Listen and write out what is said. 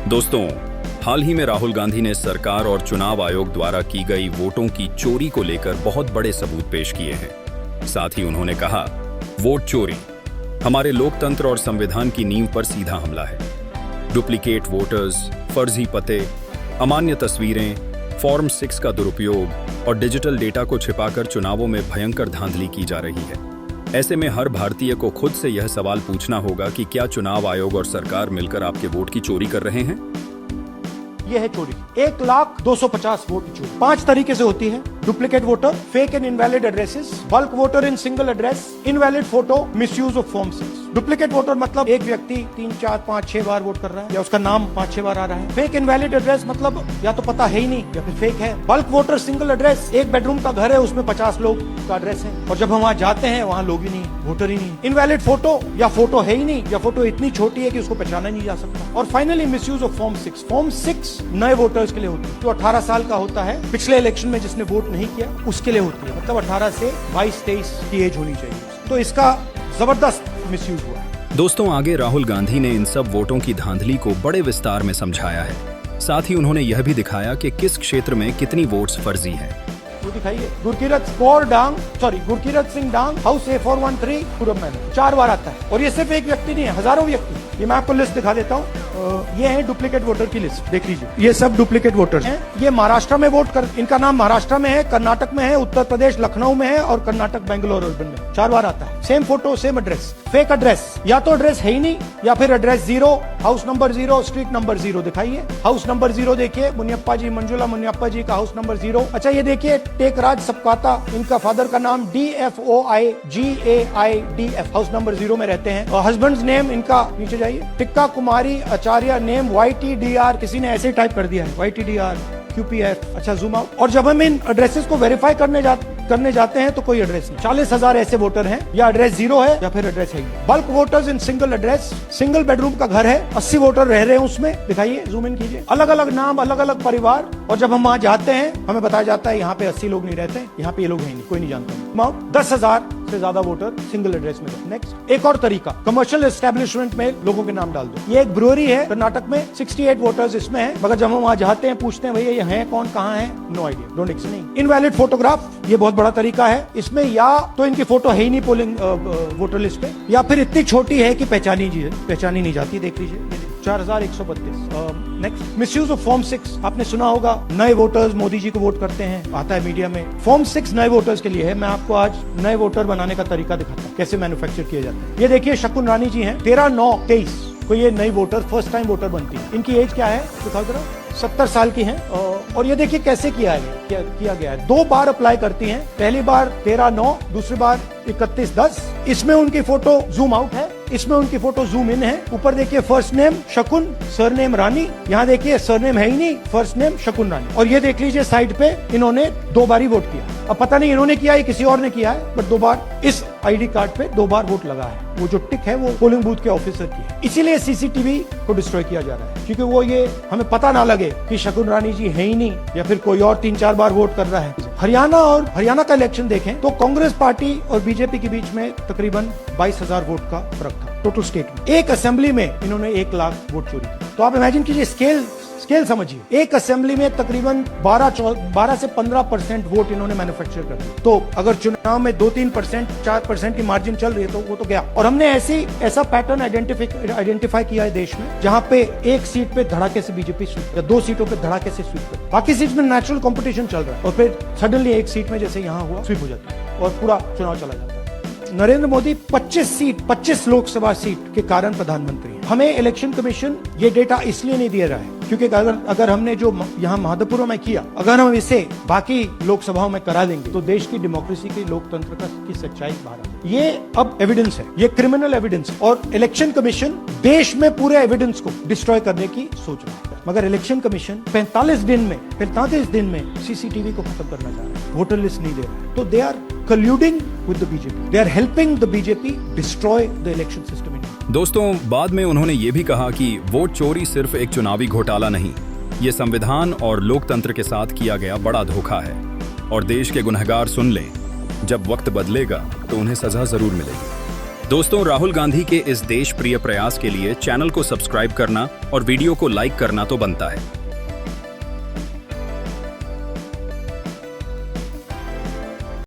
दोस्तों, हाल ही में राहुल गांधी ने सरकार और चुनाव आयोग द्वारा की गई वोटों की चोरी को लेकर बहुत बड़े सबूत पेश किए हैं। साथ ही उन्होंने कहा, वोट चोरी हमारे लोकतंत्र और संविधान की नींव पर सीधा हमला है। डुप्लीकेट वोटर्स, फर्जी पते, अमान्य तस्वीरें, फॉर्म 6 का दुरुपयोग और डिजिटल डेटा को छिपाकर चुनावों में भयंकर धांधली की जा रही है। ऐसे में हर भारतीय को खुद से यह सवाल पूछना होगा कि क्या चुनाव आयोग और सरकार मिलकर आपके वोट की चोरी कर रहे हैं? यह है चोरी। 1,250,000 वोट की चोरी 5 तरीके से होती है। Duplicate voter, fake and invalid addresses, bulk voter in single address, invalid photo, misuse of form 6। Duplicate voter मतलब एक व्यक्ति 3, 4, 5, 6 बार वोट कर रहा है या उसका नाम 5-6 बार आ रहा है। फेक इनवैलिड एड्रेस मतलब या तो पता है ही नहीं या फिर फेक है। बल्क वोटर सिंगल एड्रेस, एक बेडरूम का घर है, उसमें 50 लोग का एड्रेस है और जब हम वहां जाते हैं वहां लोग ही नहीं, वोटर ही नहीं। इनवैलिड फोटो या फोटो है ही नहीं या फोटो इतनी छोटी है कि उसको पहचाना नहीं जा सकता। और finally misuse of form 6। Form 6 नए वोटर्स के लिए होती है जो 18 साल का होता है, पिछले इलेक्शन में जिसने वोट नहीं किया उसके लिए होती है। मतलब 18 से 22-23 की एज होनी चाहिए। तो इसका जबरदस्त मिसयूज हुआ है। दोस्तों, आगे राहुल गांधी ने इन सब वोटों की धांधली को बड़े विस्तार में समझाया है। साथ ही उन्होंने यह भी दिखाया कि किस क्षेत्र में कितनी वोट्स फर्जी हैं। वो दिखाइए। गुरकीरत सिंह डांग, हाउस A413, पूरब मैनर 4 बार आता है। और ये सिर्फ एक व्यक्ति नहीं है, हजारों व्यक्ति। ये मैं आपको लिस्ट दिखा देता हूँ। ये है डुप्लीकेट वोटर की लिस्ट, देख लीजिए। ये सब डुप्लीकेट वोटर्स हैं। ये महाराष्ट्र में वोट कर, इनका नाम महाराष्ट्र में है, कर्नाटक में है, उत्तर प्रदेश लखनऊ में है और कर्नाटक बेंगलोर अर्बन में 4 बार आता है। Same photo, same address. Fake address, या तो एड्रेस है ही नहीं या फिर address 0, house number 0, street number 0। दिखाइए हाउस नंबर 0, देखिए मुनियप्पा जी, मंजुला मुनियप्पा जी का हाउस नंबर 0। अच्छा, ये देखिए टेकराज सबकाता, इनका फादर का नाम DFOIGAIDF, हाउस नंबर 0 में रहते हैं। और हस्बैंड नेम इनका, नीचे जाइए, टिक्का कुमारी आचार्य, नेम YTDR, किसी ने ऐसे टाइप कर दिया है, YTDR QPF। अच्छा, जूम आउट। और जब हम इन एड्रेसेस को वेरीफाई करने जाते हैं तो कोई एड्रेस नहीं। 40,000 ऐसे वोटर हैं, या एड्रेस 0 है या फिर एड्रेस है। Bulk voters in single address, single bedroom का घर है, 80 वोटर रह रहे हैं उसमें। दिखाइए, जूम इन कीजिए। अलग अलग नाम, अलग अलग परिवार। और जब हम वहां जाते हैं हमें बताया जाता है यहाँ पे 80 लोग नहीं रहते, यहाँ पे ये लोग हैं नहीं, कोई नहीं जानता। 10,000 से ज्यादा वोटर सिंगल एड्रेस में। नेक्स्ट, एक और तरीका, कमर्शियल एस्टेब्लिशमेंट में लोगों के नाम डाल दो। ये एक ब्रूअरी है कर्नाटक में, 68 वोटर्स इसमें है, मगर जब हम वहां जाते हैं पूछते हैं भैया ये है कौन, कहाँ है, नो आइडिया, डोंट एक्स नहीं। इनवैलिड फोटोग्राफ, ये बहुत बड़ा तरीका है। इसमें या तो इनकी फोटो है ही नहीं पोलिंग वोटर लिस्ट पे, या फिर इतनी छोटी है कि पहचानी नहीं जाती। देख लीजिए, 4132। Next, misuse of form 6। आपने सुना होगा, नए वोटर्स मोदी जी को वोट करते हैं, आता है मीडिया में। फॉर्म 6 नए वोटर्स के लिए है। मैं आपको आज नए वोटर बनाने का तरीका दिखाता हूँ, कैसे मैन्युफैक्चर किए जाते हैं। ये देखिए, शकुन रानी जी हैं, 13/9/23 को ये नई वोटर फर्स्ट टाइम वोटर बनती है। इनकी एज क्या है, दिखाओ जरा, 70 साल की हैं। और ये देखिए कैसे किया गया है। 2 बार अप्लाई करती हैं, पहली बार 13/9, दूसरी बार 31/10। इसमें उनकी फोटो जूम आउट है, इसमें उनकी फोटो जूम इन है। ऊपर देखिए, फर्स्ट नेम शकुन, सरनेम रानी। यहाँ देखिए सरनेम है ही नहीं, फर्स्ट नेम शकुन रानी। और ये देख लीजिए साइड पे, इन्होंने 2 बार ही वोट किया। अब पता नहीं इन्होंने किया है किसी और ने किया है, बट 2 बार इस आईडी कार्ड पे 2 बार वोट लगा है। वो जो टिक है वो पोलिंग बूथ के ऑफिसर की है। इसीलिए सीसीटीवी को डिस्ट्रॉय किया जा रहा है, क्योंकि वो ये हमें पता ना लगे कि शकुन रानी जी है ही नहीं या फिर कोई और 3-4 बार वोट कर रहा है। हरियाणा का इलेक्शन देखें तो कांग्रेस पार्टी और बीजेपी के बीच में तकरीबन 22,000 वोट का फर्क था टोटल स्टेट में। एक असेंबली में इन्होंने 1 लाख वोट चोरी की। तो आप इमेजिन कीजिए, स्केल समझिए। एक असेंबली में तकरीबन 12 से 15% वोट इन्होंने मैन्युफैक्चर कर दिए। तो अगर चुनाव में 2-3%, 4% की मार्जिन चल रही है तो वो तो गया। और हमने ऐसा पैटर्न आइडेंटिफाई किया है देश में, जहां पे एक सीट पे धड़ाके से बीजेपी स्वीप, या 2 सीटों पे धड़ाके से स्वीप कर, बाकी सीट में नेचुरल कंपटीशन चल रहा है और फिर सडनली एक सीट में जैसे यहाँ हुआ स्वीप हो जाती है और पूरा चुनाव चला जाता है। नरेंद्र मोदी 25 लोकसभा सीट के कारण प्रधानमंत्री हैं। हमें इलेक्शन कमीशन ये डेटा इसलिए नहीं दे रहा है क्योंकि अगर हमने जो यहाँ माधोपुर में किया, अगर हम इसे बाकी लोकसभाओं में करा देंगे तो देश की डेमोक्रेसी की, लोकतंत्र की सच्चाई बाहर आ जाएगी। ये अब एविडेंस है, ये क्रिमिनल एविडेंस। और इलेक्शन कमीशन देश में पूरे एविडेंस को डिस्ट्रॉय करने की सोच रहा है, मगर इलेक्शन कमीशन 45 दिन में सीसीटीवी को खत्म करना चाह रहा है, वोटर लिस्ट नहीं दे रहा है। तो they are colluding with the BJP. They are helping the BJP destroy the election system in India. दोस्तों, बाद में उन्होंने ये भी कहा कि वोट चोरी सिर्फ एक चुनावी घोटाला नहीं, ये संविधान और लोकतंत्र के साथ किया गया बड़ा धोखा है। और देश के गुनहगार सुन लें, जब वक्त बदलेगा तो उन्हें सजा जरूर मिलेगी। दोस्तों, राहुल गांधी के इस देश प्रिय प्रयास के लिए चैनल को सब्सक्राइब करना और वीडियो को लाइक करना तो बनता है।